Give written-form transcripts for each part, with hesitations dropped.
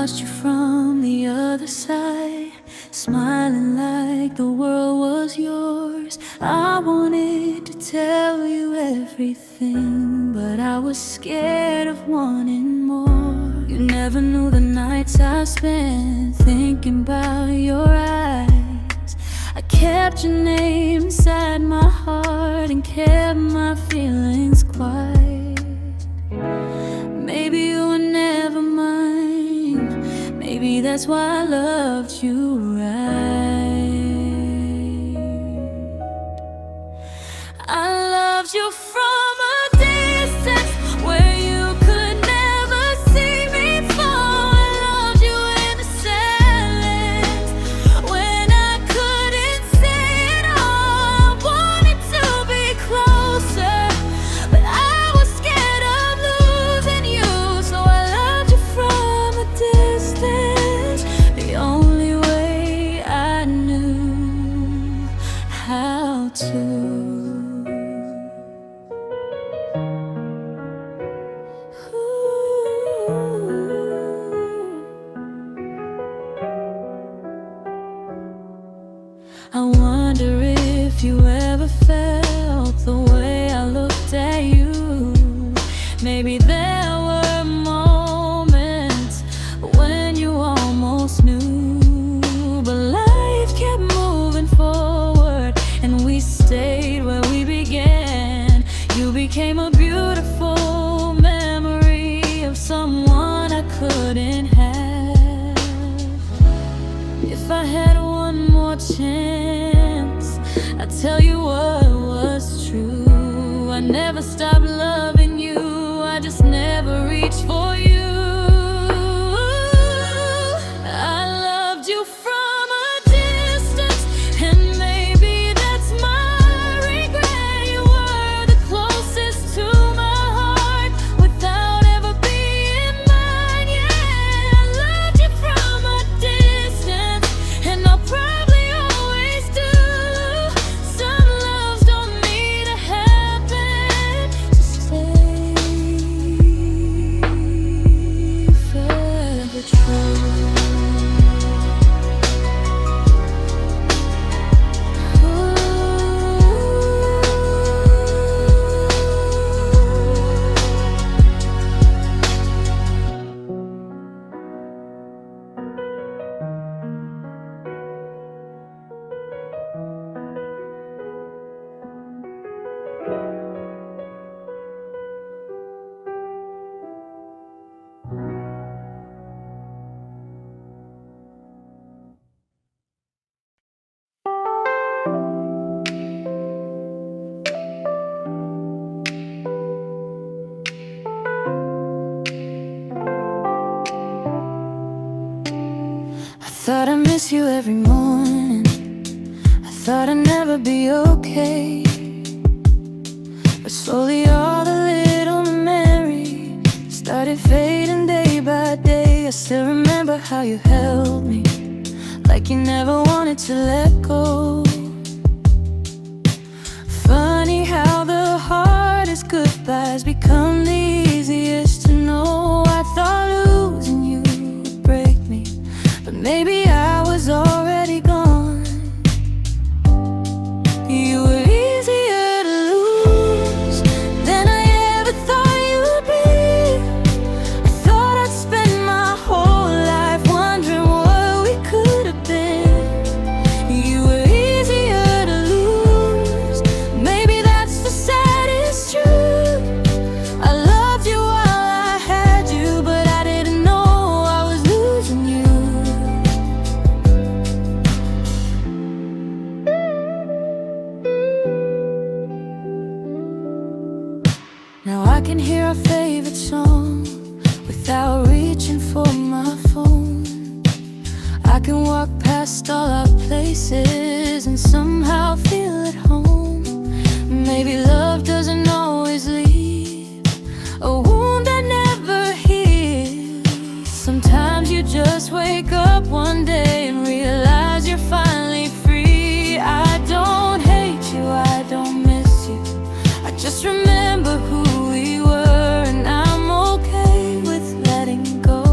watched you from the other side, smiling like the world was yours. I wanted to tell you everything, but I was scared of wanting more. You never knew the nights I spent thinking about your eyes. I kept your name inside my heart and kept my feelings quiet. Maybe you were never mine, maybe that's why I loved you right. I loved you from a distance where you could never see me fall. I loved you in the silence when I couldn't say it all. I wanted to be closer, but I was scared of losing you. So I loved you from a distance, the only way I knew how to. I wonder if you ever felt the way I looked at you. Maybe there were moments when you almost knew, but life kept moving forward and we stayed where we began. You became a beautiful memory of someone I couldn't have. If I had one more chance, I'd tell you what was true. I never stopped loving you, I just never reached for you. I loved you from a distance, and maybe that's my regret. You were the closest to my heart without ever being mine. Yeah, I loved you from a distance, and I'll probably always do. Some loves don't need to happen to stay forever true. I thought I'd miss you every morning, I thought I'd never be okay. But slowly all the little memories started fading day by day. I still remember how you held me like you never wanted to let go. Funny how the hardest goodbyes become the easiest to know. I thought losing you would break me, but maybe I was already gone. You were easier to lose than I ever thought you'd be. I thought I'd spend my whole life wondering what we could have been. You were easier to lose, maybe that's the saddest truth. I loved you while I had you, but I didn't know I was losing you. Now I can hear our favorite song without reaching for my phone. I can walk past all our places and somehow feel at home. Maybe love doesn't always leave a wound that never heals. Sometimes you just wake up one day and realize you're finally free. I don't hate you, I don't miss you, I just remember who we were, and I'm okay with letting go.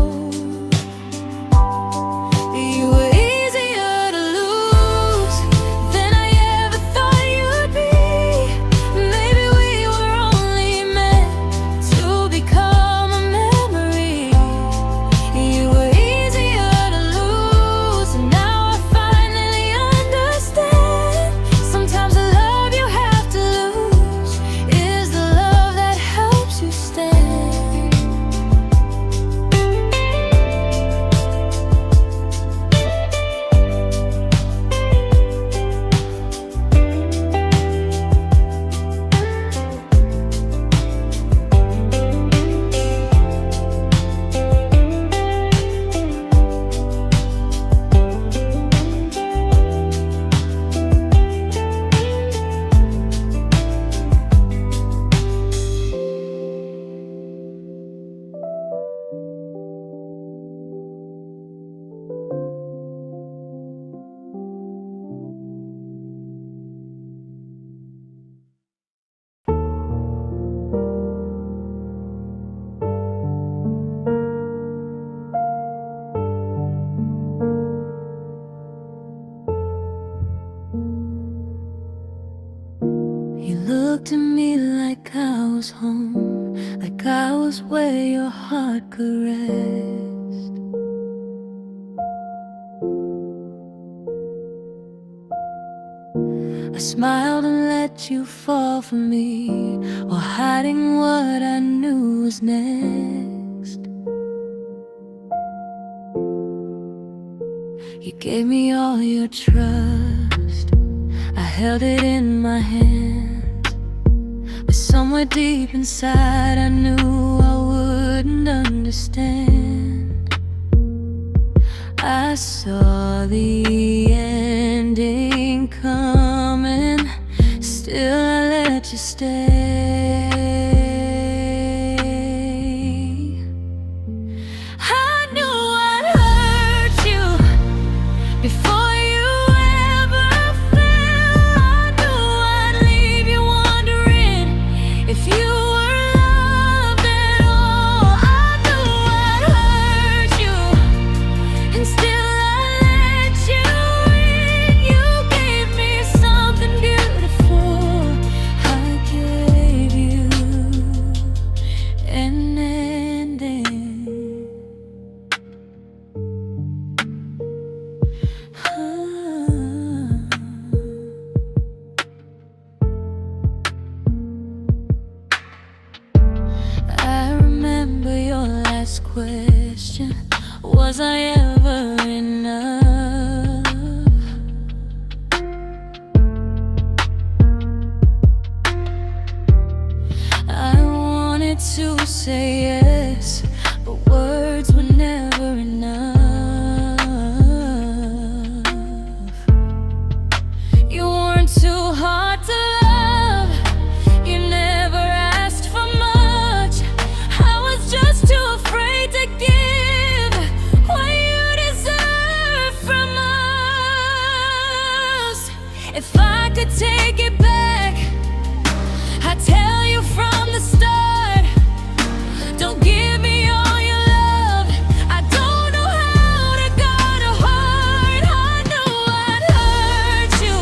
was home, like I was where your heart could rest. I smiled and let you fall for me, while hiding what I knew was next. You gave me all your trust, I held it in my hand, but somewhere deep inside I knew I wouldn't understand. I saw the ending coming, still I let you stay. I knew I'd hurt you before you ever fell. I knew I'd leave you wondering if you were loved at all. I knew I'd hurt you, and still I let you in. You gave me something beautiful, I gave you an ending. I remember your last question, was I ever enough? I wanted to say yes, but words were never enough. You weren't too hard to love, you never asked for much. I was just too afraid to give what you deserve from us. If I could take it back, I'd tell you from the start, don't give me all your love. I don't know how to guard a heart. I knew I'd hurt you,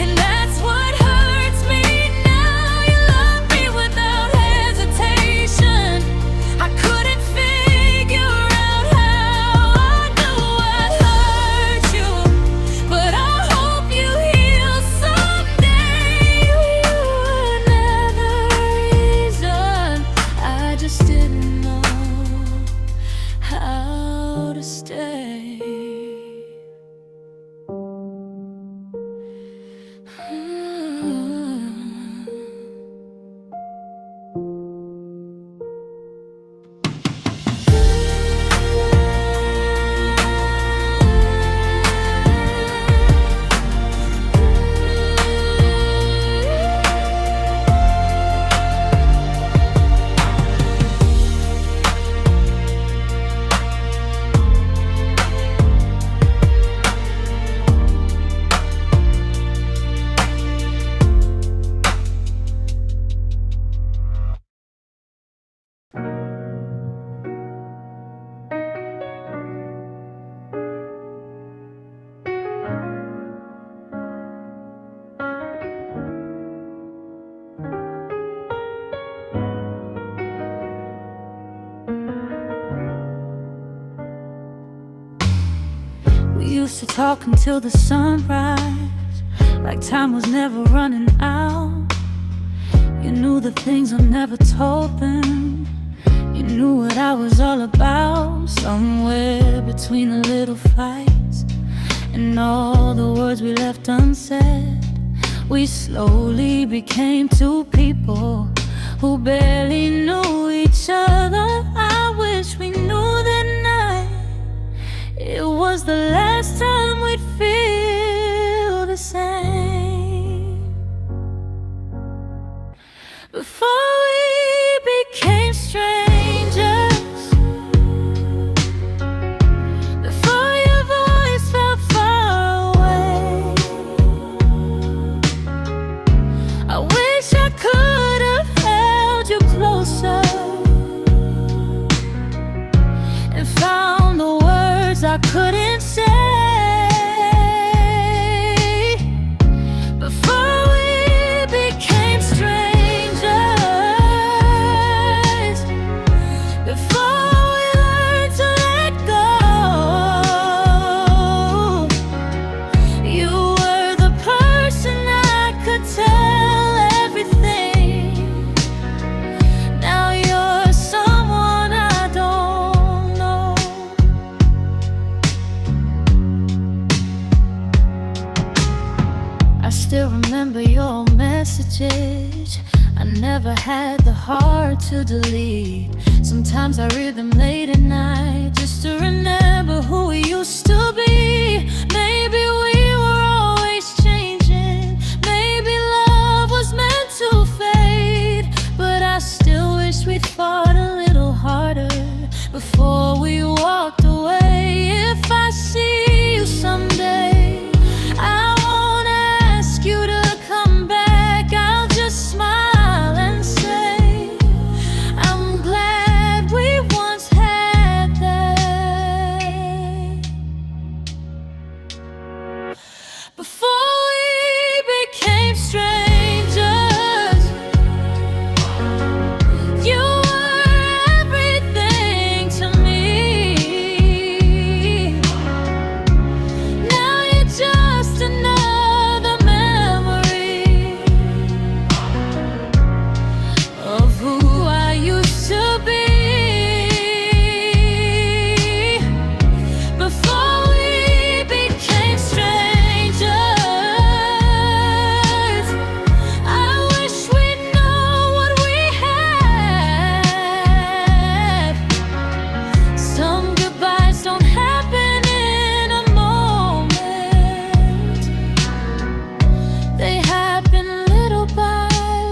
and that's what hurts me now. You love me without hesitation, I couldn't figure out how. I knew I'd hurt you, but I hope you heal someday. You were never reason, I just didn't know how to stay. We used to talk until the sunrise, like time was never running out. You knew the things I never told them, you knew what I was all about. Somewhere between the little fights and all the words we left unsaid, we slowly became two people who barely knew each other. I wish we knew that night it was the last time we'd feel the same. Before we became strangers, before your voice felt far away, I wish I could have held you closer and found the words I couldn't say. still remember your messages. I never had the heart to delete. Sometimes I read them late at night just to remember who we used to be. Maybe we were always changing. Maybe love was meant to fade. But I still wish we'd fought a little harder before we walked away. If I see you someday, I won't ask you to come back. I'll just smile and say, I'm glad we once had that. Before we became strangers, you were everything to me. Now you're just another memory of who I used to be. Before we became strangers, I wish we'd known what we had. Some goodbyes don't happen in a moment. They happen little by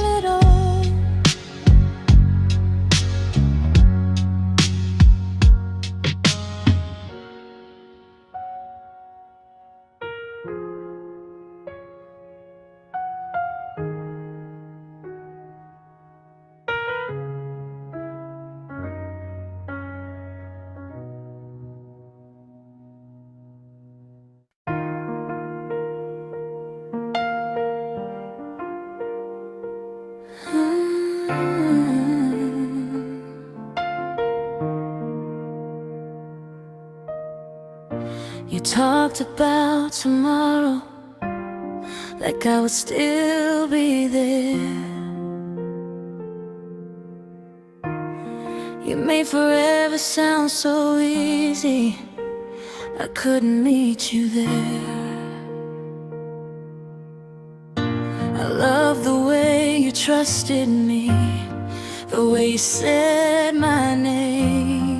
little. You talked about tomorrow like I would still be there. You made forever sound so easy. I couldn't meet you there. I love the way you trusted me, the way you said my name.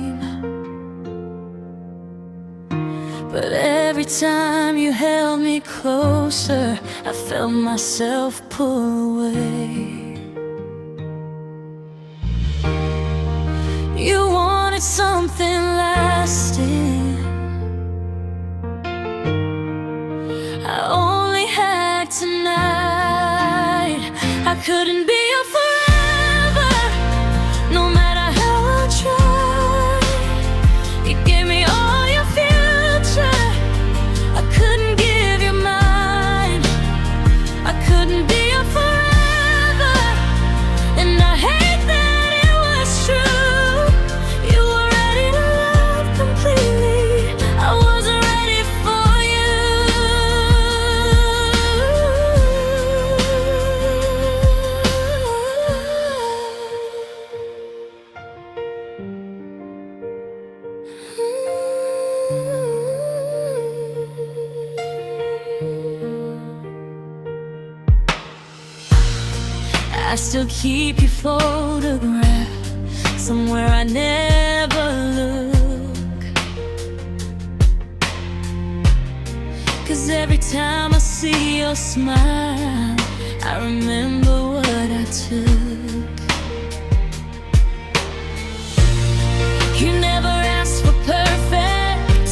But every time you held me closer, I felt myself pull away. You wanted something lasting. I only had tonight. I couldn't be your forever, no matter how I tried. You gave me all your future, I couldn't give you mine. I couldn't be your forever, and I hate that it was true. You were ready to love completely, I wasn't ready for you. I still keep your photograph somewhere I never look. 'Cause every time I see your smile, I remember what I took. You never asked for perfect,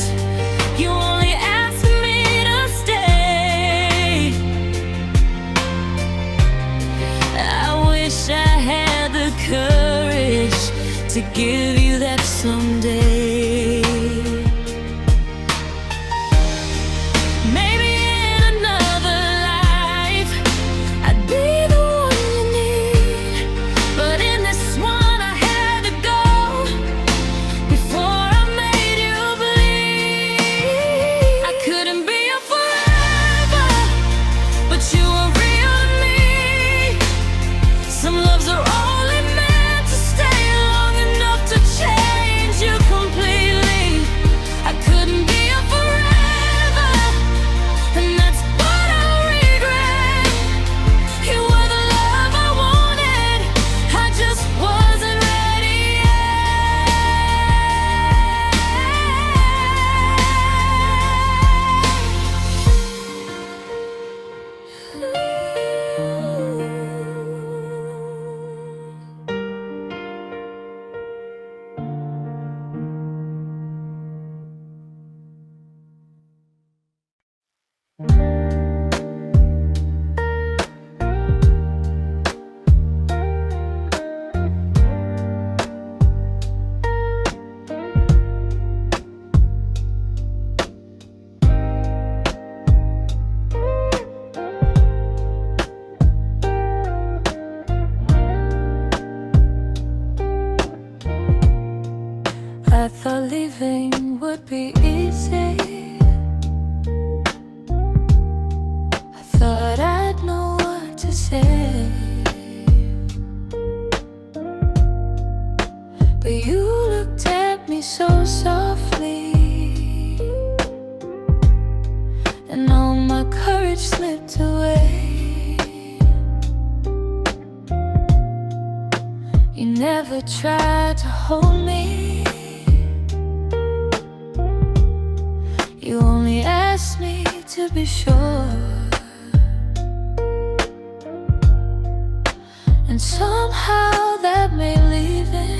you only asked me to stay. I wish I had the courage to give you that someday. Maybe in another life I'd be the one you need, but in this one I had to go before I made you believe. I couldn't be your forever, but you were real to me. Some loves are only meant to stay long enough to change you completely. slipped away. You never tried to hold me. You only asked me to be sure. And somehow that made leaving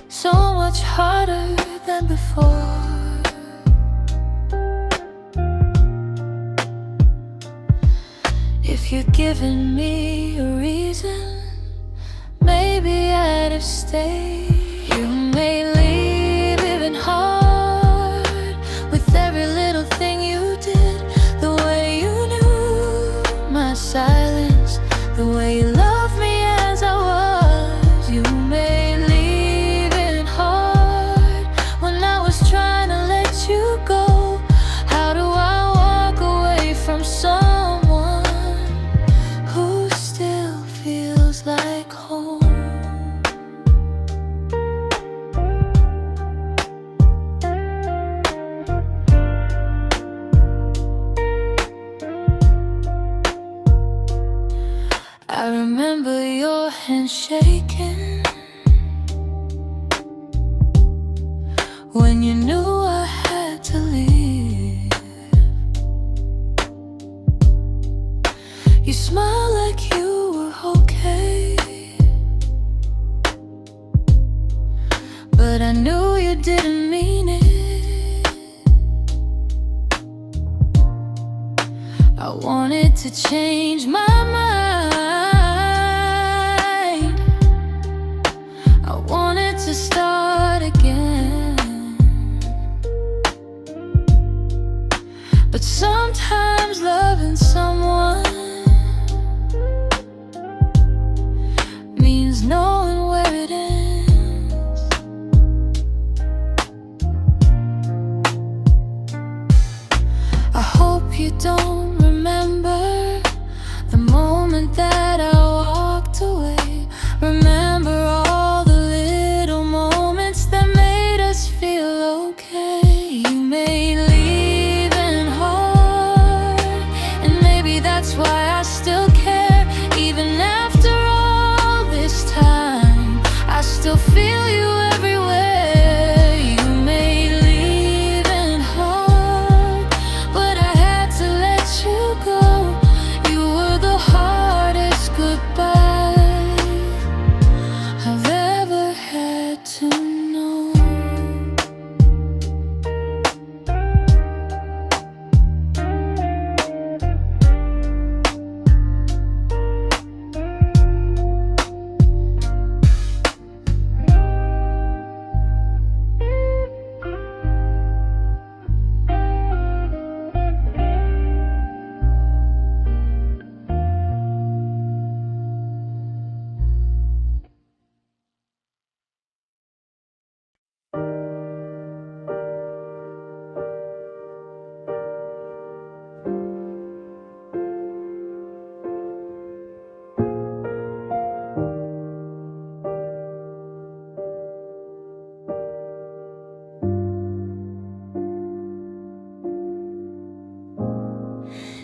so much harder than before. If you'd given me a reason, maybe I'd have stayed. You may leave even hard with every little thing you did. The way you knew my silence, the way you loved me as I was. You may leave it hard when I was trying to let you go. How do I walk away from someone who still feels like home? I remember your hand shaking when you knew I had to leave. You smiled like you were okay, but I knew you didn't mean it. I wanted to change my mind. I wanted to start again. But sometimes loving someone means knowing where it ends. I hope you don't remember the moment that I walked away. Remember all the little moments that made us feel okay. You may leave in hard, and maybe that's why I still care. Even after all this time, I still feel you everywhere. You may leave in hard, but I had to let you go. You were the hardest goodbye I've ever had to know.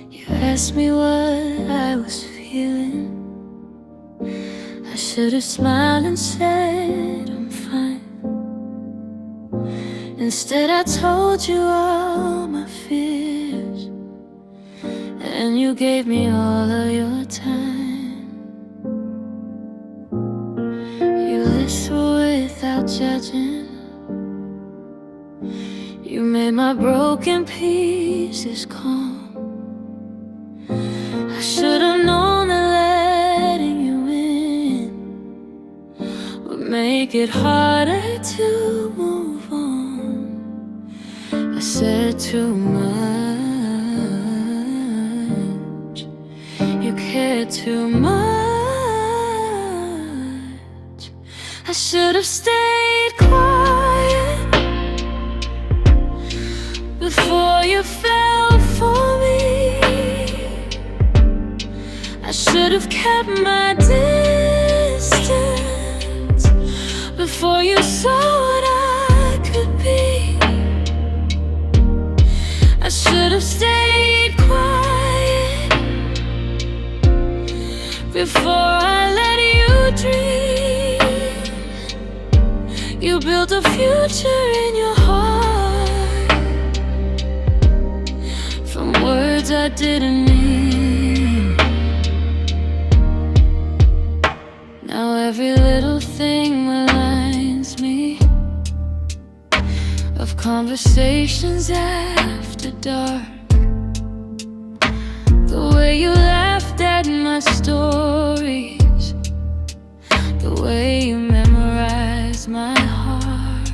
You asked me what I was feeling. I should have smiled and said I'm fine. Instead I told you all my fears, and you gave me all of your time. You listened without judging. You made my broken pieces calm. I should've known that letting you in would make it harder to move on. I said too much. You cared too much. I should've stayed quiet before you fell for me. I should have kept my distance before you saw what I could be. I should before I let you dream. You built a future in your heart from words I didn't need. Now every little thing reminds me of conversations after dark. The way you laughed at my stories, the way you memorized my heart.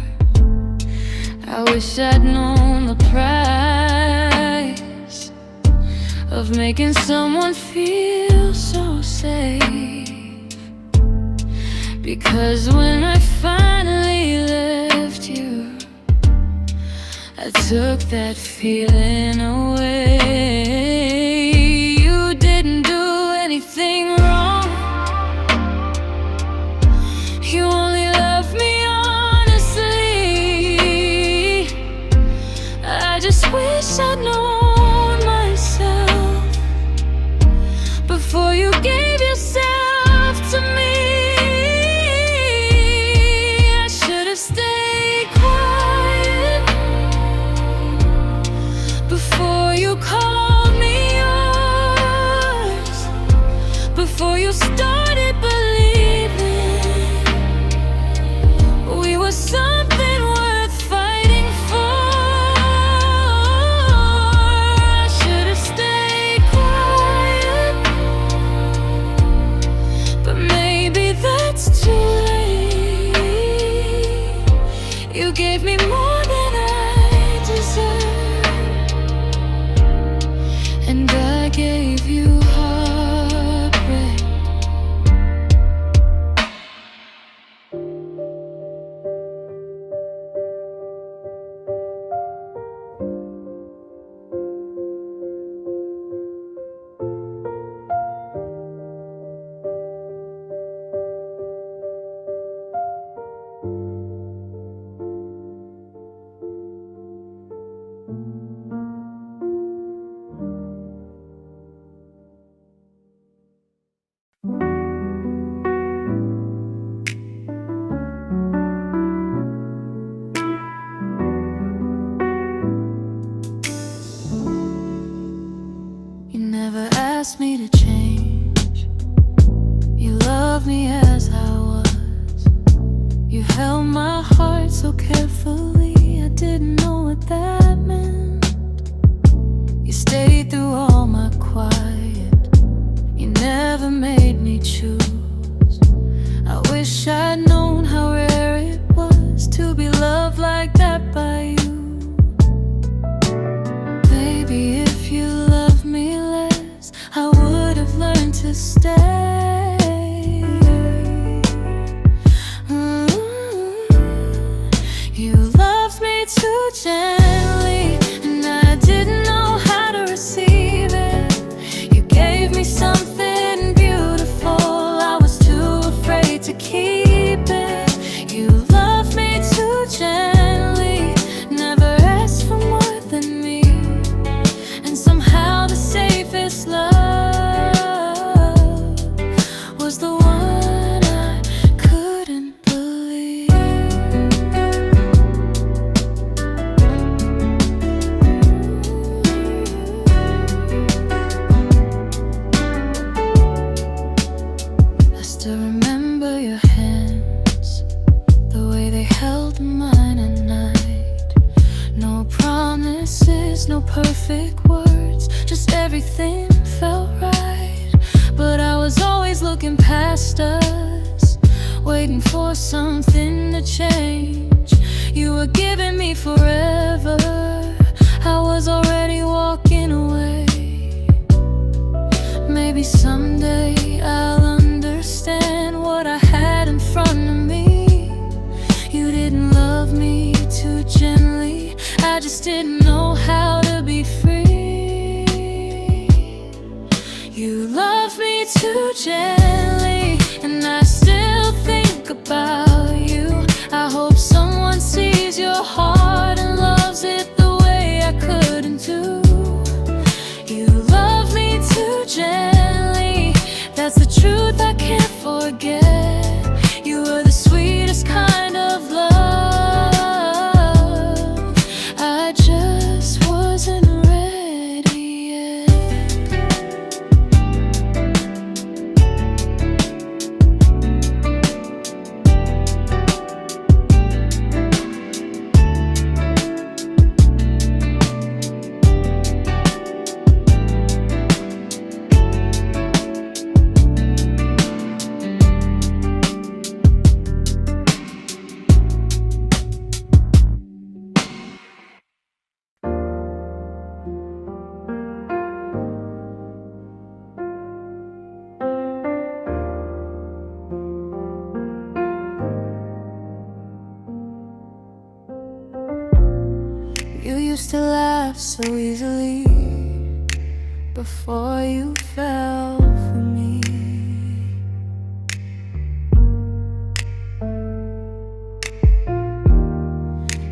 I wish I'd known the price of making someone feel so safe. Because when I finally left you, I took that feeling away. You didn't do anything wrong. You only loved me honestly. I just wish I'd known myself before you gave yourself to me. I should have stayed quiet before you called me yours, before you started believing we were something worth fighting for. I should have stayed quiet, but maybe that's too late. You gave me more than I deserved, and I gave you heartbreak. You never asked me to change. You loved me as I was. You held my heart so carefully, I didn't know what that meant. You stayed through all my quiet. You never made me choose. I wish I'd known how rare it was to be loved like that by you. Maybe if you loved me less, I would have learned to stay. You loved me too gently, and I didn't know how to receive it. You gave me something beautiful, I was too afraid to keep it. You loved me too gently, never asked for more than me. And somehow the safest love was the one I couldn't believe. I still remember your hands, the way they held mine at night. No promises, no perfect words, just everything felt right. But I was always looking past us, waiting for something to change. You were giving me forever, I was already walking away. Maybe someday I'll understand what I had in front of me. You didn't love me too gently, I just didn't know how to be free. You love me too gently, and I still think about you. I hope someone sees your heart and loves it the way I couldn't do. You love me too gently, that's the truth. You used to laugh so easily before you fell for me.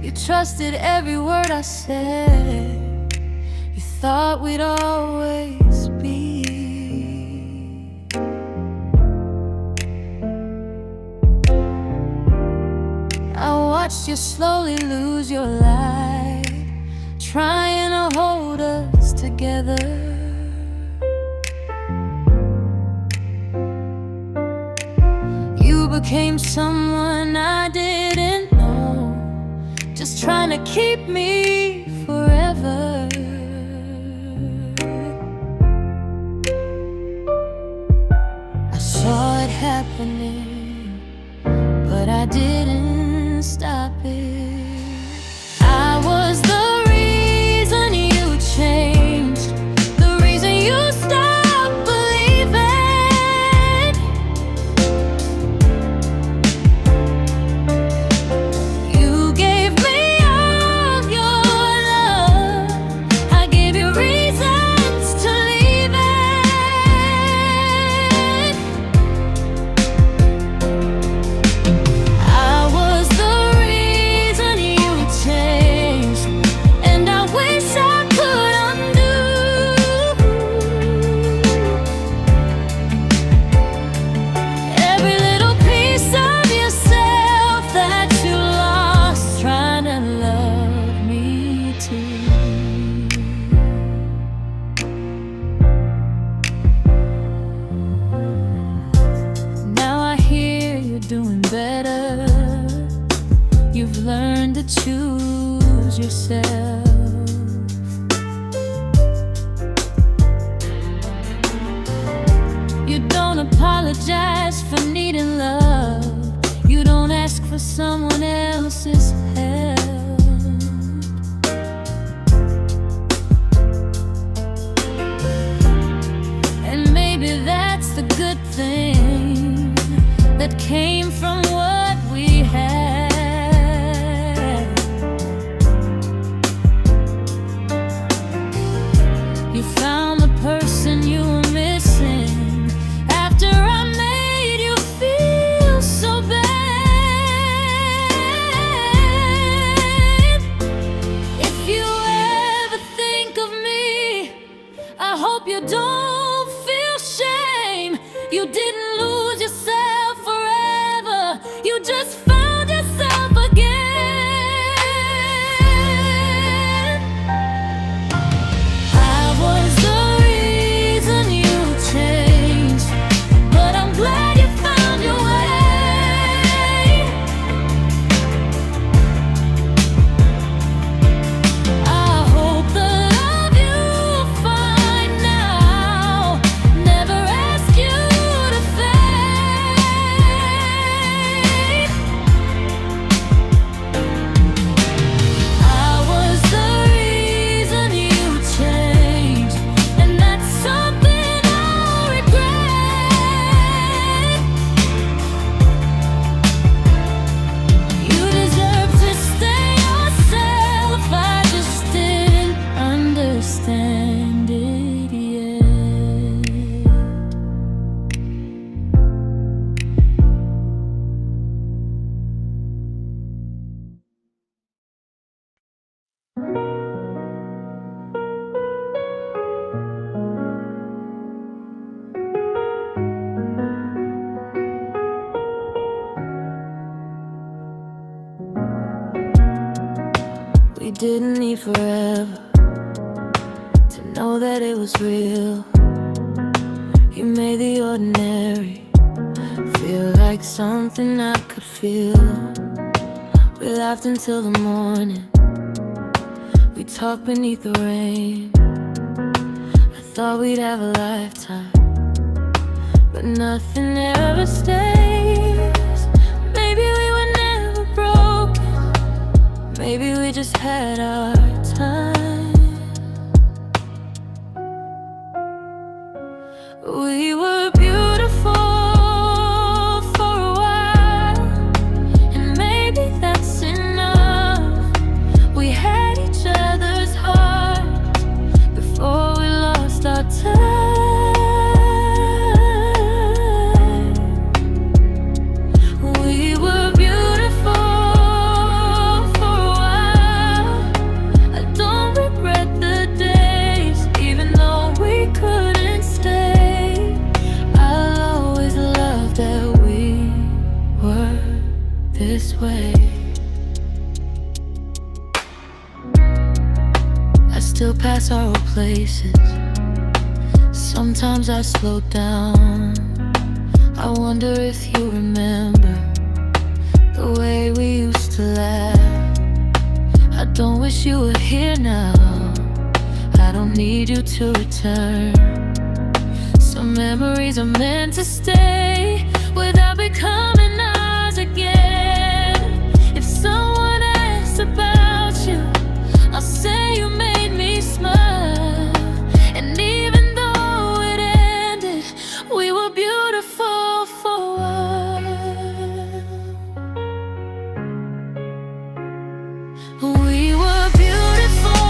You trusted every word I said. You thought we'd always be. I watched you slowly lose your light, trying to hold us together. You became someone I didn't know, just trying to keep me forever. I saw it happening, but I didn't stop it. I was the reason you changed, the reason you stopped believing. You gave me all your love, I gave you reasons to leave it. I was the reason you changed, and I wish I could undo every little piece of yourself that you lost, trying to love me too. Now I hear you're doing better. You've learned to choose yourself. You don't apologize for needing love. You don't ask for someone else's help. And maybe that's the good thing that came from what we had. You found the person you were missing after I made you feel so bad. If you ever think of me, I hope you don't feel shame. You didn't lose yourself forever, you just found yourself again. I was the reason you changed, but I'm glad you found your way. I hope the love you find now never ask you to fade. I was the reason you changed, and that's something I'll regret. You deserve to stay yourself, I just didn't understand it yet. We didn't need forever to know that it was real. You made the ordinary feel like something I could feel. We laughed until the morning, we talked beneath the rain. I thought we'd have a lifetime, but nothing ever stays. Maybe we were never broken, maybe we just had our time. We were beautiful for a while, and maybe that's enough. We had each other. still pass our old places. Sometimes I slow down. I wonder if you remember the way we used to laugh. I don't wish you were here now. I don't need you to return. Some memories are meant to stay without becoming ours again. If someone asks about you, I'll say you made me smile. And even though it ended, we were beautiful for a while. We were beautiful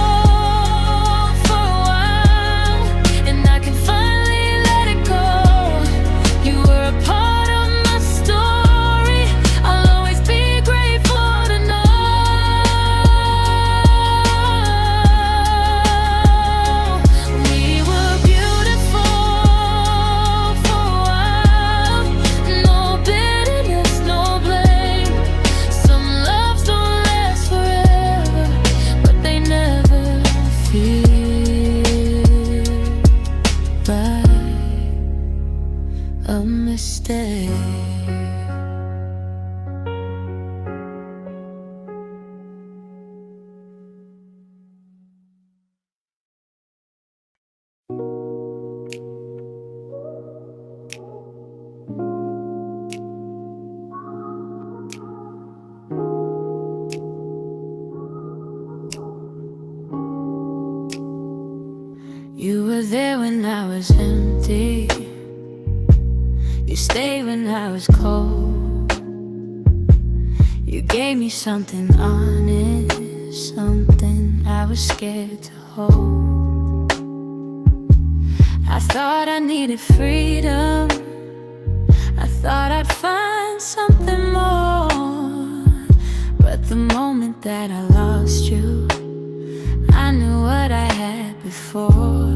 for a while, and I can finally let it go. You were a part of my story. I'll always be grateful to know. We were beautiful for a while. No bitterness, no blame. Some loves don't last forever, but they never feel like a mistake. You were there when I was empty. You stayed when I was cold. You gave me something honest, something I was scared to hold. I thought I needed freedom. I thought I'd find something more. But the moment that I lost you, I knew what I had before.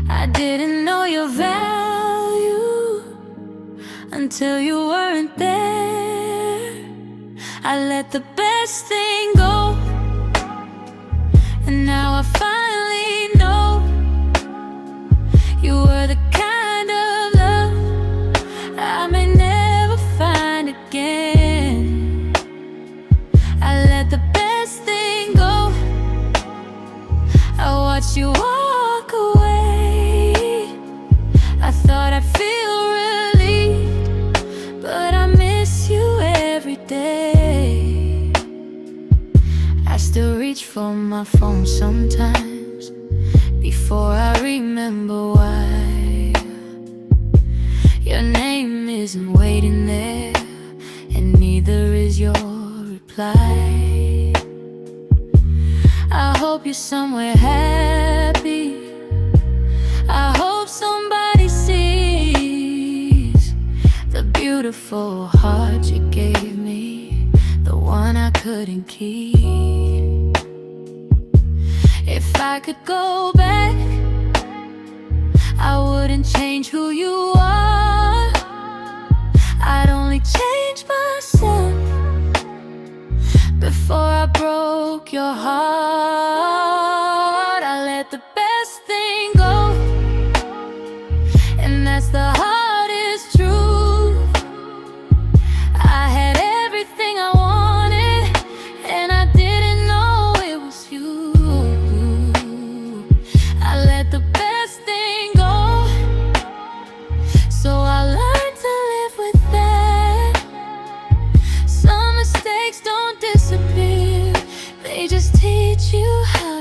I didn't know your value until you weren't there. I let the best thing go, and now I finally know you were the kind of love I may never find again. I let the best thing go. I watched you walk away. I thought I'd feel relieved, but I miss you every day. I still reach for my phone sometimes before I remember why. Your name isn't waiting there, and neither is your reply. I hope you're somewhere happy. I hope somebody sees the beautiful heart you gave me, the one I couldn't keep. If I could go back, I wouldn't change who you are. I'd only change myself before I broke your heart. I let the best thing go, and that's the hardest truth. I had everything I wanted, and I didn't know it was you. I let the best thing go, so I learned to live with that. Some mistakes don't disappear, they just teach you how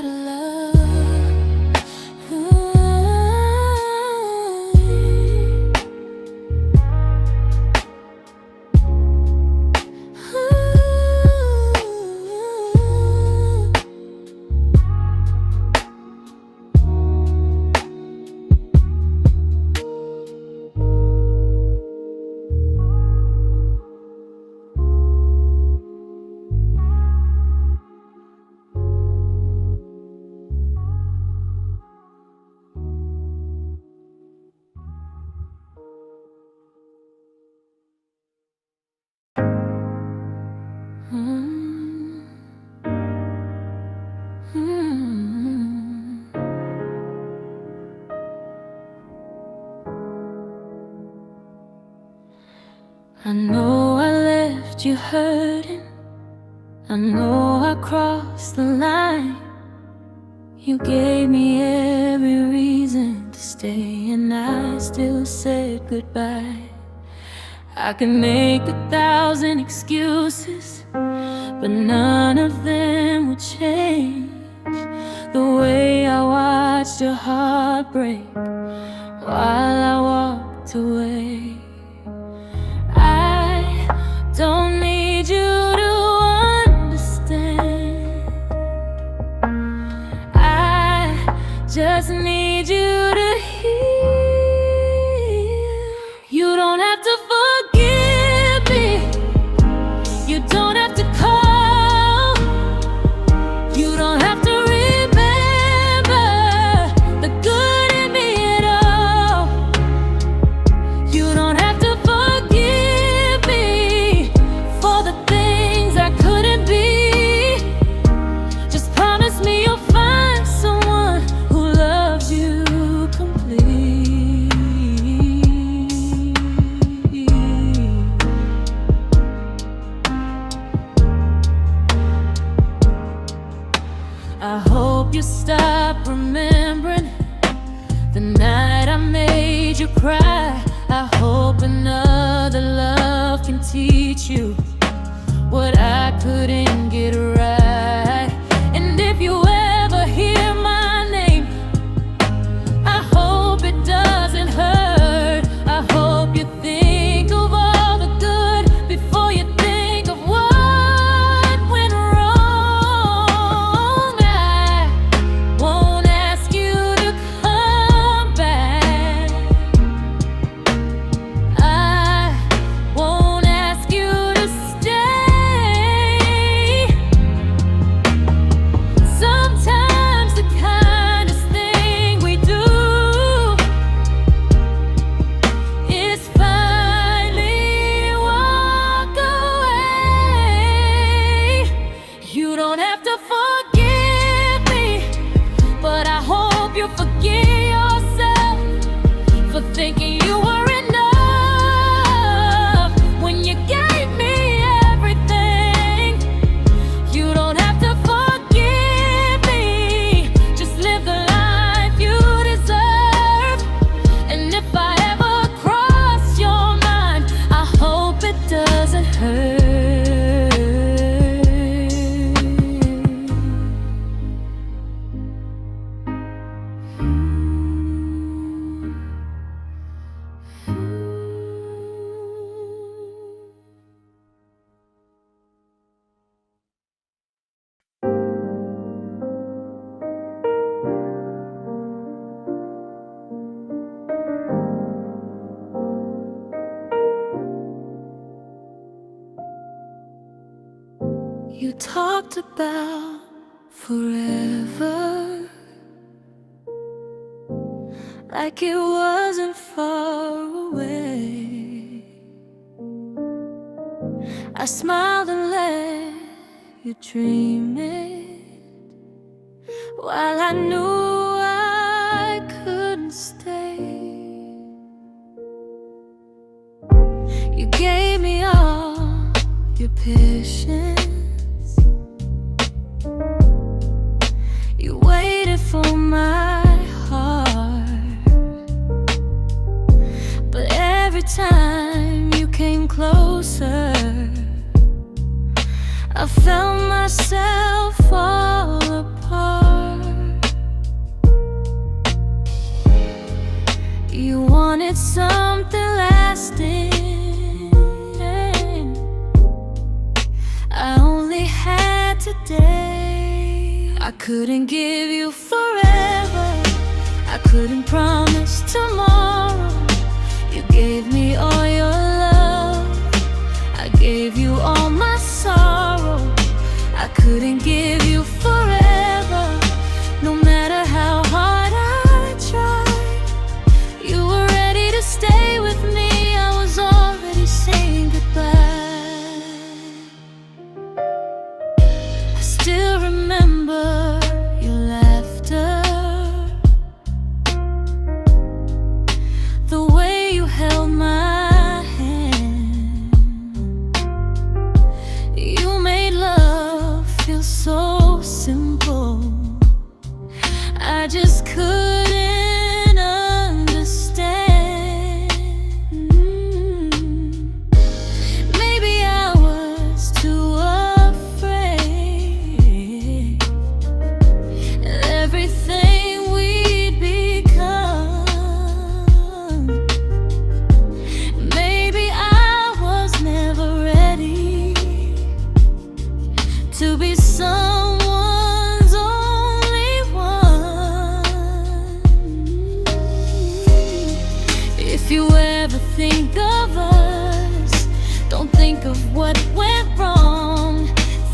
know I left you hurting, I know I crossed the line. You gave me every reason to stay, and I still said goodbye. I can make 1,000 excuses, but none of them would change the way I watched your heart break while I walked away. I don't need you to understand, I just need you to hear. You don't have to forgive me, you don't have to call, you don't have to remember the good in me at all. You don't have to forgive me for the things I couldn't be. Just promise me you'll find someone who loves you complete. I hope you stop remembering the night I made you cry. I hope another love can teach you what I couldn't get right. And if you ever hear my name, I hope it doesn't hurt. I hope you think of all the good before you think of what went wrong. I won't ask you to come back, I won't ask you to stay. Sometimes the kindest thing we do is finally walk away. You don't have to forgive me, but I hope you forgive yourself for thinking you were enough when you gave me everything. You don't have to forgive me, just live the life you deserve. And if I ever cross your mind, I hope it doesn't hurt. You talked about forever, like it wasn't far away. I smiled and let you dream it, while I knew I couldn't stay. You gave me all your patience, you waited for my heart, but every time you came closer, I felt myself fall apart. You wanted something lasting, I only had today. I couldn't give you forever, I couldn't promise tomorrow. You gave me all your love, I gave you all my sorrow. I couldn't give you forever, no matter how hard I tried. You were ready to stay with me, I was already saying goodbye. I still remember your laughter, the way you held my hand, simple. I just couldn't understand. Maybe I was too afraid of everything we'd become. Maybe I was never ready to be someone's only one. If you ever think of us, don't think of what went wrong.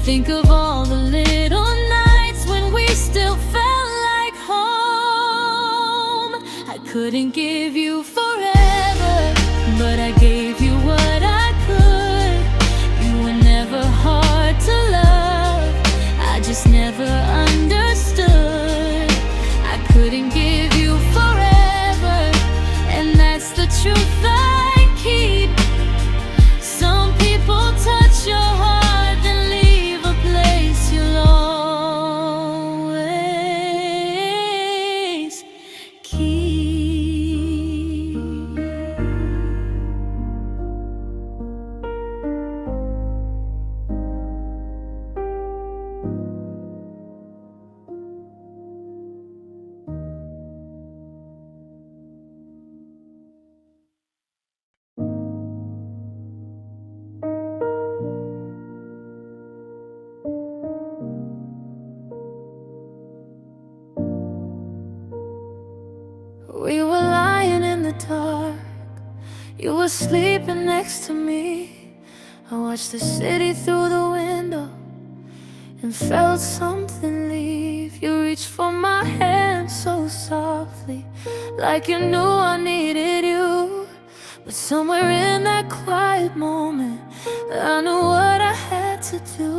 Think of all the little nights when we still felt like home. I couldn't give you forever, but I gave you what I could. You were never hard to love, I just never understood. I couldn't give you forever, and that's the truth I keep. Some people touch your heart, then leave a place you'll always keep. We were lying in the dark, you were sleeping next to me. I watched the city through the window and felt something leave. You reached for my hand so softly, like you knew I needed you. But somewhere in that quiet moment, I knew what I had to do.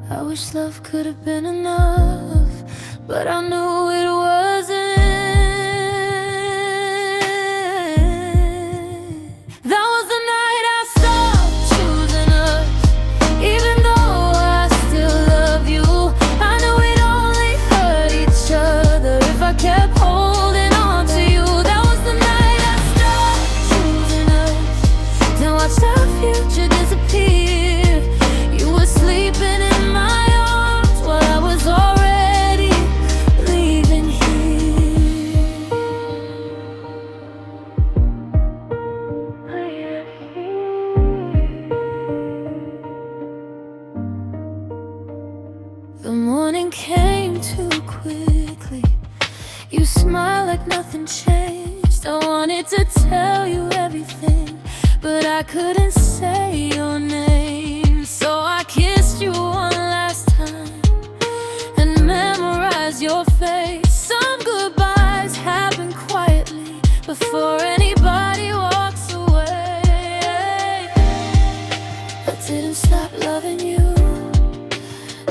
I wish love could have been enough, but I knew it wasn't. That was the night I stopped choosing us, even though I still love you. I knew we'd only hurt each other if I kept holding on to you. That was the night I stopped choosing us, then watched our future disappear. You were sleeping in my arms while I was already leaving here. The morning came too quickly. You smiled like nothing changed. I wanted to tell you everything, but I couldn't say your name. So I kissed you one last time and memorized your face. Some goodbyes happen quietly before anybody walks away. I didn't stop loving you,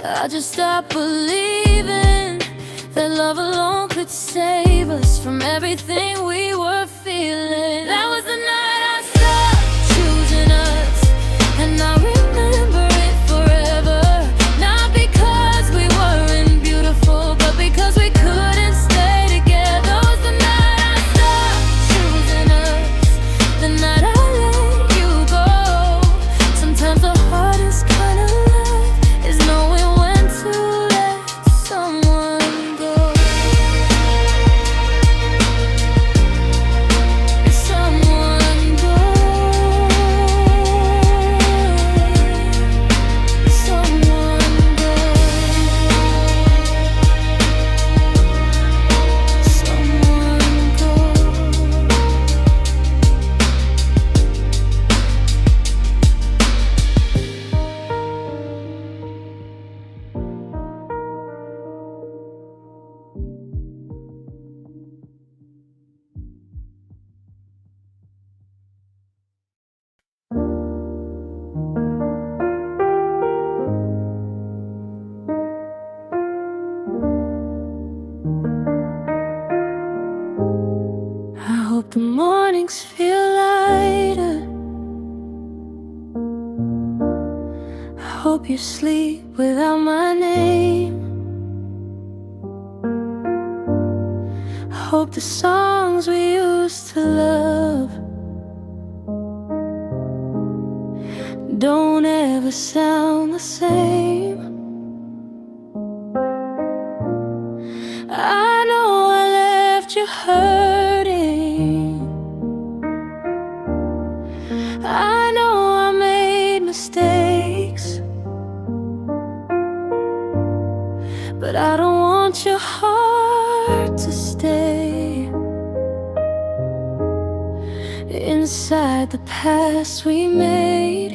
I just stopped believing that love alone could save us from everything we were feeling. That was the night I stopped choosing us, and I remember it forever. Not because we weren't beautiful, but because we couldn't stay together. That was the night I stopped choosing us, the night I let you go. Sometimes the hardest kind of love is knowing when to let someone go. Someone go. Someone go. Someone go. I hope the mornings feel lighter. I hope hope you sleep without my name. I hope the songs we used to love don't ever sound the same. I know I left you hurting. I know I made mistakes, but I don't want your heart to stay inside the past we made.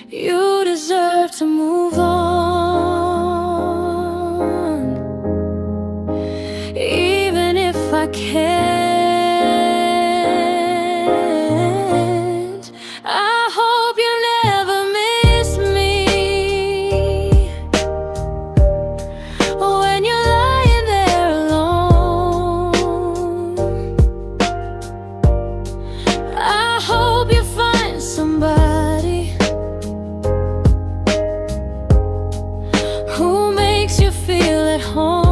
You deserve to move on, even if I can't. I hope you never miss me when you're lying there alone. I hope you find somebody who makes you feel at home.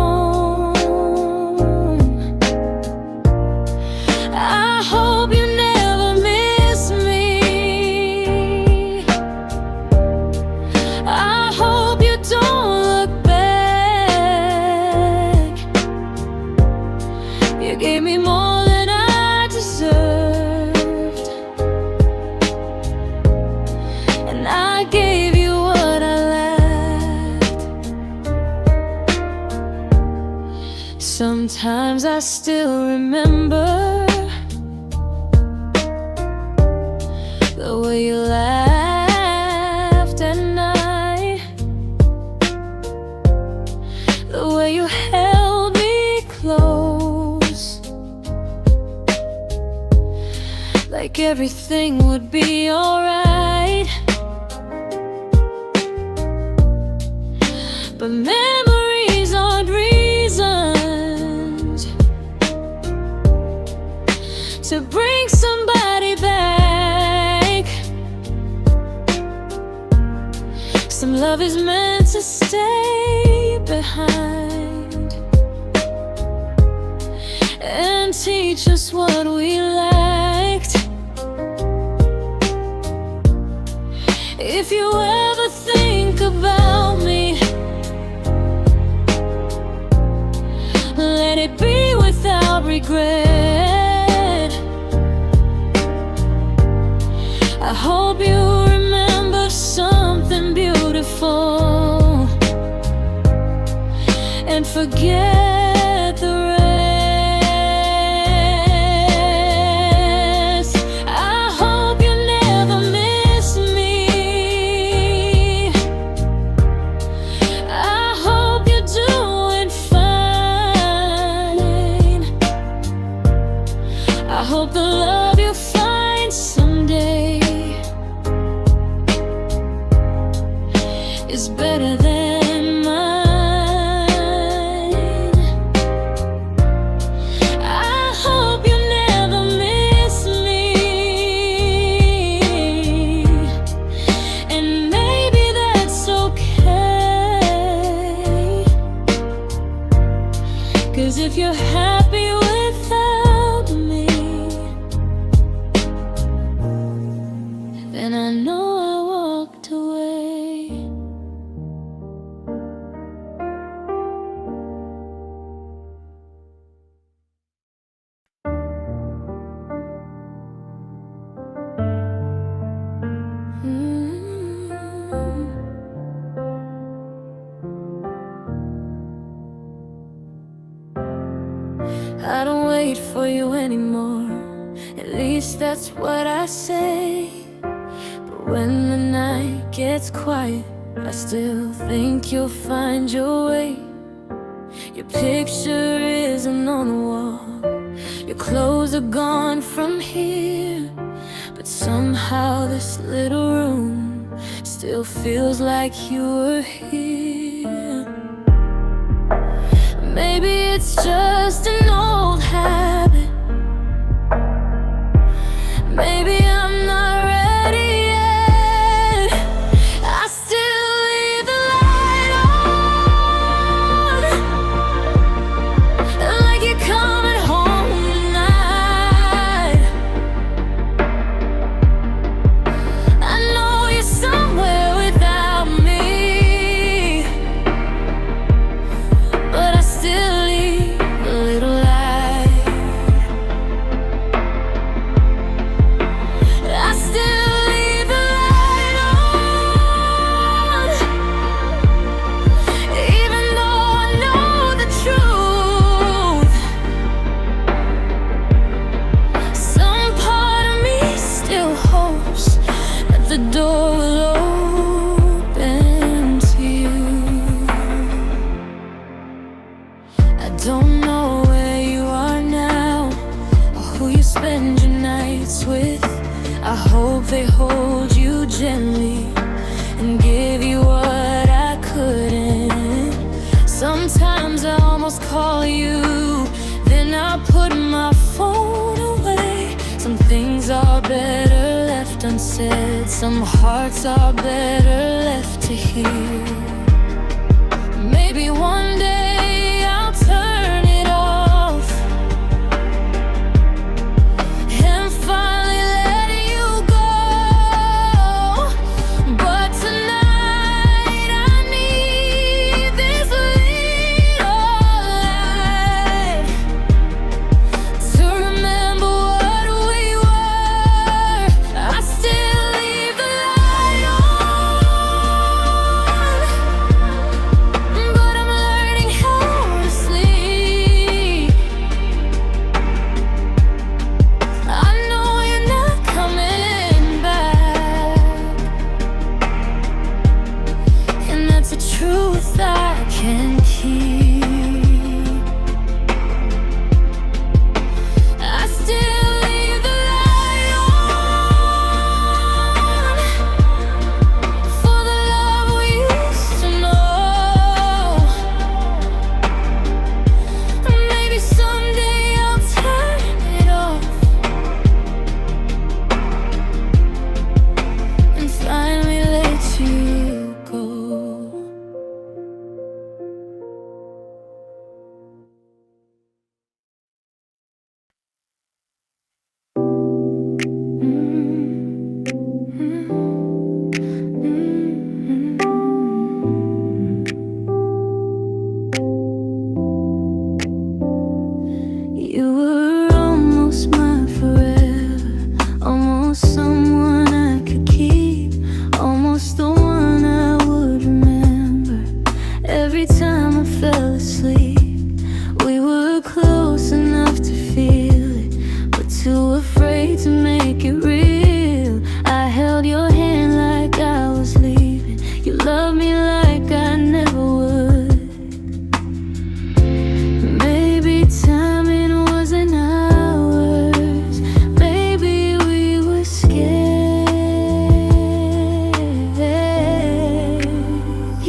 I hope you never miss me. I hope you don't look back. You gave me more than I deserved, and I gave you what I lacked. Sometimes I still remember the way you laughed at night, the way you held me close, like everything would be alright. But memories aren't reasons to bring somebody back. Some love is meant to stay behind and teach us what we lacked. If you ever think about me, let it be without regret. I hope you remember something beautiful and forget the rest. I hope you never miss me. I hope you're doing fine. I hope the love you find someday is better than mine. I hope you never miss me, and maybe that's okay, 'cause if you're happy without me, then I know I walked away. I don't wait for you anymore, at least that's what I say. But when the night gets quiet, I still think you'll find your way. Your picture isn't on the wall, your clothes are gone from here, but somehow this little room still feels like you were here. Maybe it's just an old habit. Maybe I'm not ready you gently and give you what I couldn't. Sometimes I almost call you, then I put my phone away. Some things are better left unsaid, some hearts are better left to heal. Maybe one day I'll turn it off and finally let you go. But tonight I need this little light to remember what we were. I still leave the light on, but I'm learning how to sleep. I know you're not coming back, and that's a truth I can't keep. I still leave the light on for the love we used to know. Maybe someday I'll turn it off and finally let you go. You were almost my forever, almost someone I could keep, almost the one I would remember every time I fell asleep. We were close enough to feel it, but too afraid to make it real. I held your hand like I was leaving. You loved me like I never would. Maybe timing wasn't ours. Maybe we were scared.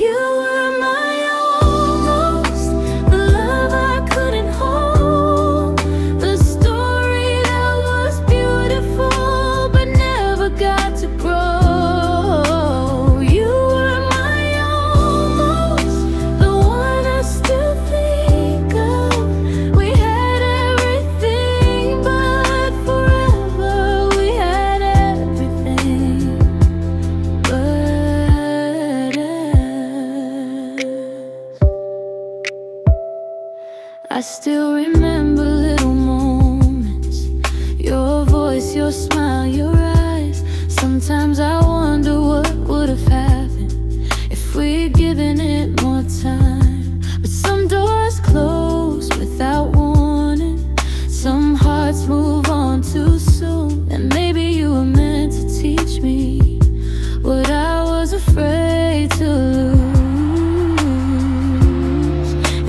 You were my almost, the love I couldn't hold, the story that was beautiful but never got to grow. You were my almost, the one I still think of. We had everything, but forever we had everything but us. I still remember little moments, your voice, your smile, your eyes. Sometimes I wonder what would have happened if we'd given it more time. But some doors close without warning, some hearts move on too soon. And maybe you were meant to teach me what I was afraid to lose.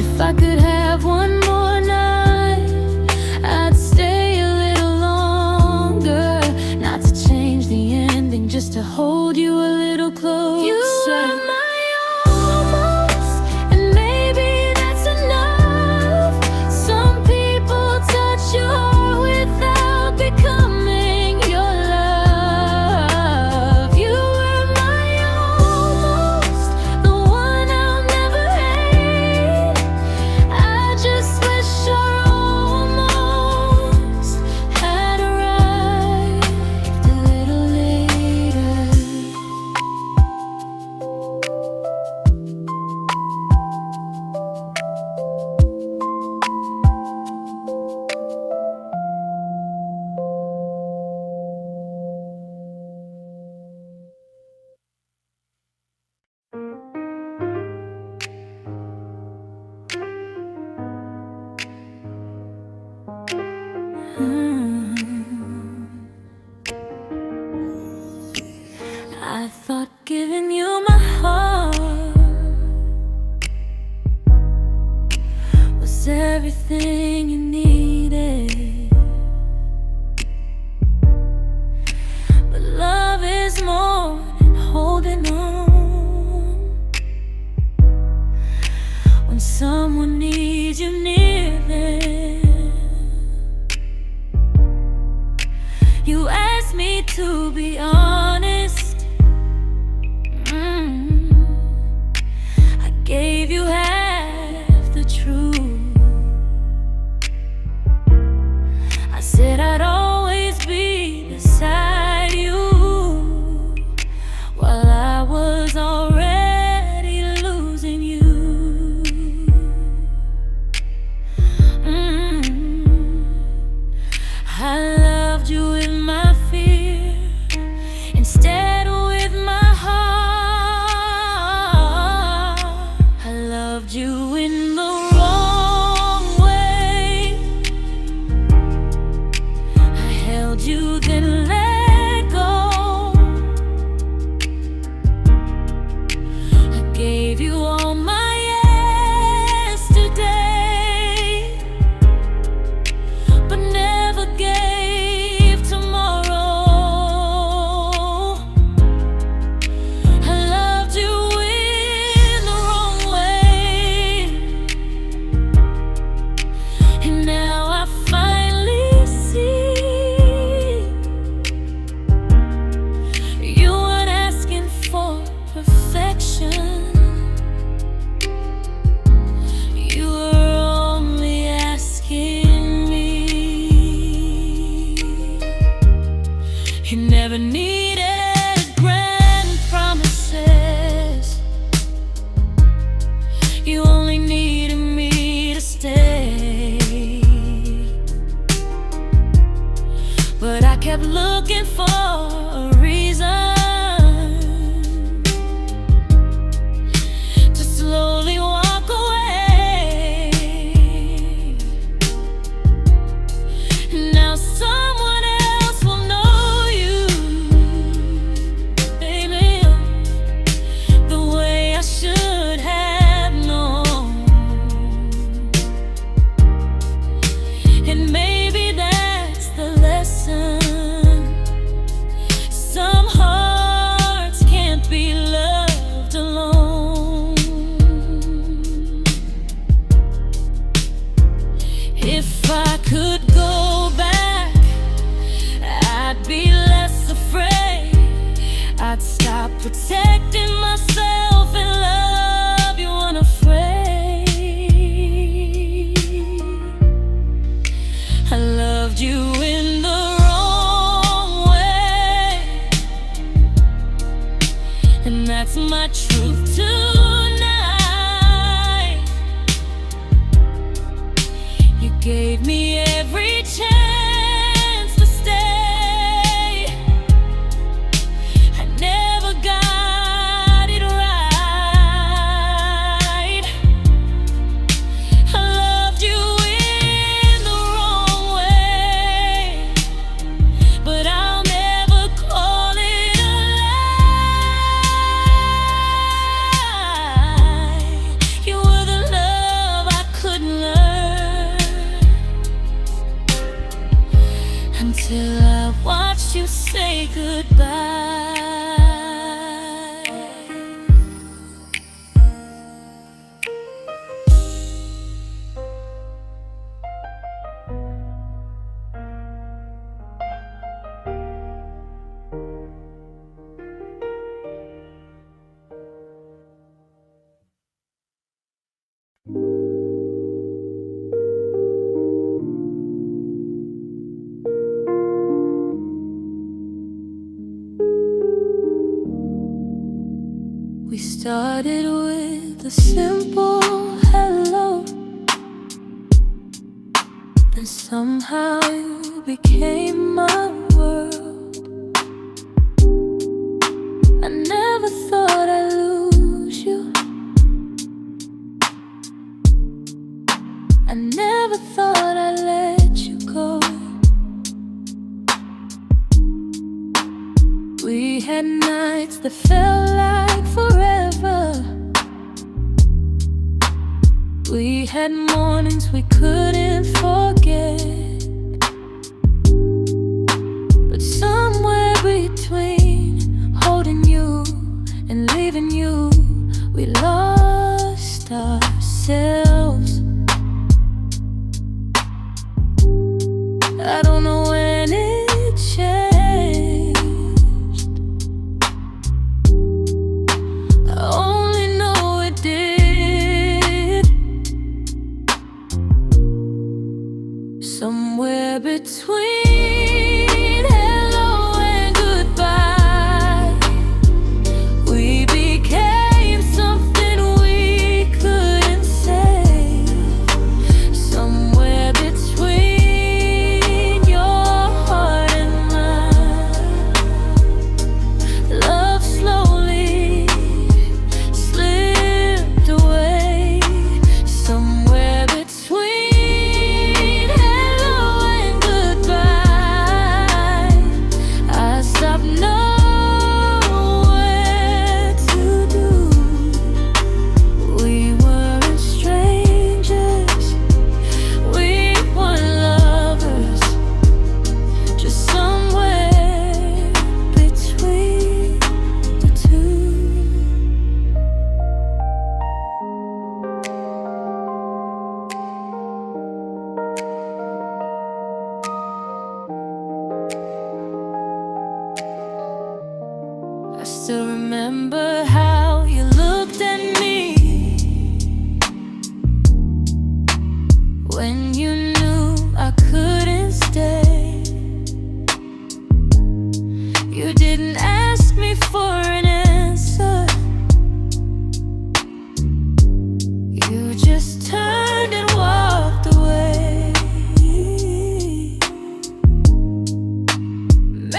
If I could have one more night, I'd stay a little longer, not to change the ending, just to hold you a little closer. You were my almost, and maybe that's enough. Some people touch your heart without becoming your love. You were my almost, the one I'll never hate. I just wish our almost had arrived a little later. I thought giving you my heart was everything you needed, but love is more gave you all my yesterday, but never gave tomorrow. I loved you in the wrong way, and now I finally see you weren't asking for perfection. You were only asking me. You never needed grand promises. You only needed me to stay. But I kept looking for a reason to slowly walk away. Now someone else will know you, baby, the way I should have known. And maybe that's the lesson. Some hearts can't be loved alone. If I could go back, I'd be less afraid. I'd stop protecting myself and love you unafraid. I loved you in the wrong way, and that's my truth tonight. You gave me every chance to stay. I never got it right. I loved you in the wrong way, but I'll never call it a lie. You were the love I couldn't learn until I watched you say goodbye. We started with a simple hello, then somehow you became my world. I never thought I'd lose you. I never thought I'd let you go. We had nights that felt like forever. We had mornings we couldn't forget. But somewhere between holding you and leaving you, we lost ourselves. I don't know when it changed. I only know it did. Somewhere between hello and goodbye. still remember how you looked at me when you knew I couldn't stay. You didn't ask me for an answer, you just turned and walked away.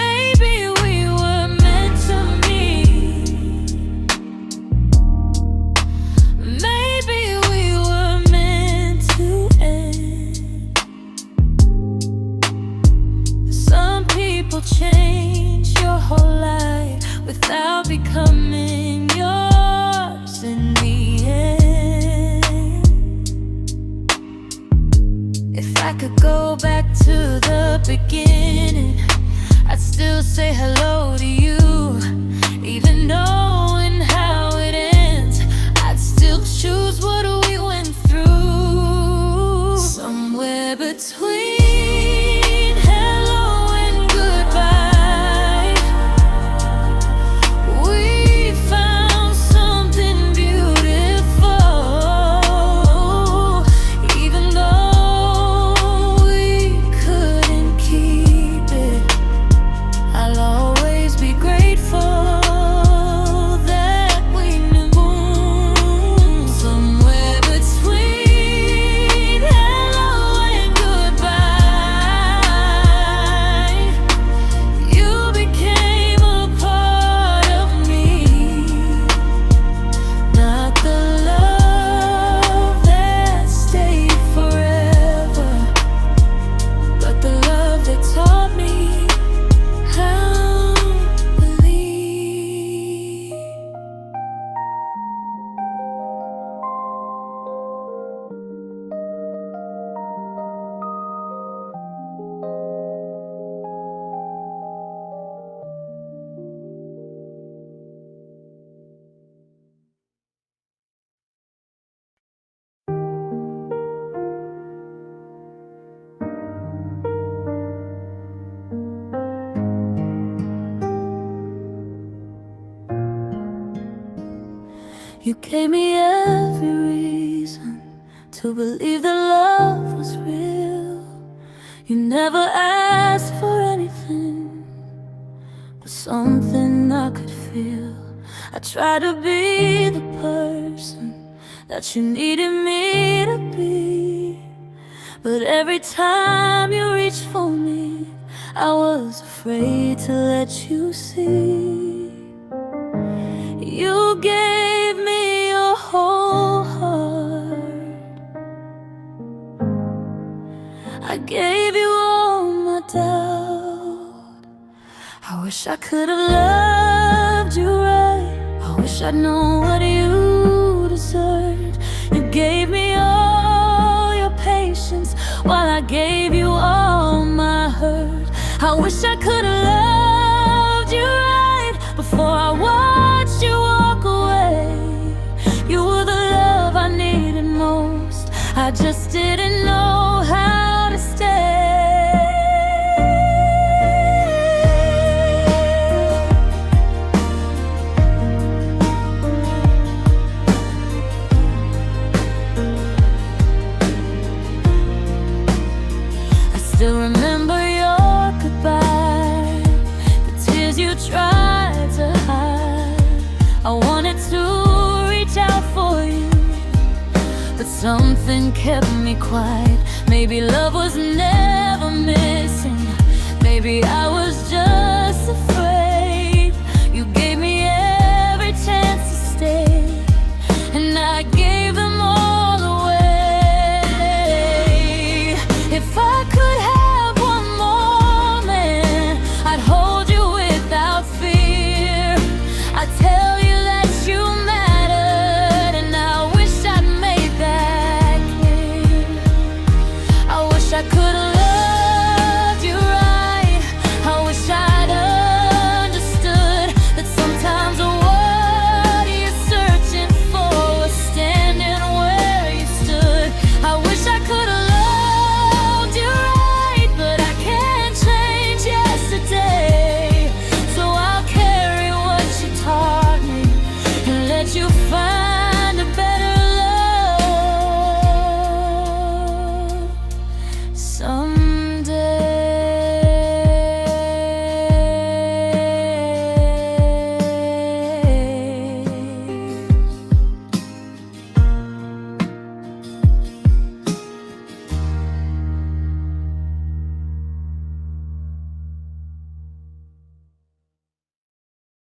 Maybe we were meant to meet, maybe we were meant to end. Some people change your whole life without becoming yours in the end. If I could go back to the beginning, I'd still say hello to you. Even knowing how it ends, I'd still choose what we went through. Somewhere between hello and goodbye, we found something beautiful. Even though we couldn't keep it, I'll always be grateful that we knew. Somewhere between hello and goodbye, you became a part of me. Not the love that stayed forever, but the love that taught me how to believe. You gave me every reason to believe that love was real. You never asked for anything but something I could feel. I tried to be the person that you needed me to be, but every time you reached for me, I was afraid to let you see. You gave me your whole heart, I gave you all my doubt. I wish I could have loved you right, I wish I'd known what you deserved. You gave me all your patience while I gave you all my hurt. I wish I could have loved you right before I watched you walk away. You were the love I needed most, I just didn't know how to stay. I still remember your goodbye, the tears you tried to hide. I wanted to reach out for you, but something kept me quiet. Maybe love was never missing, maybe I was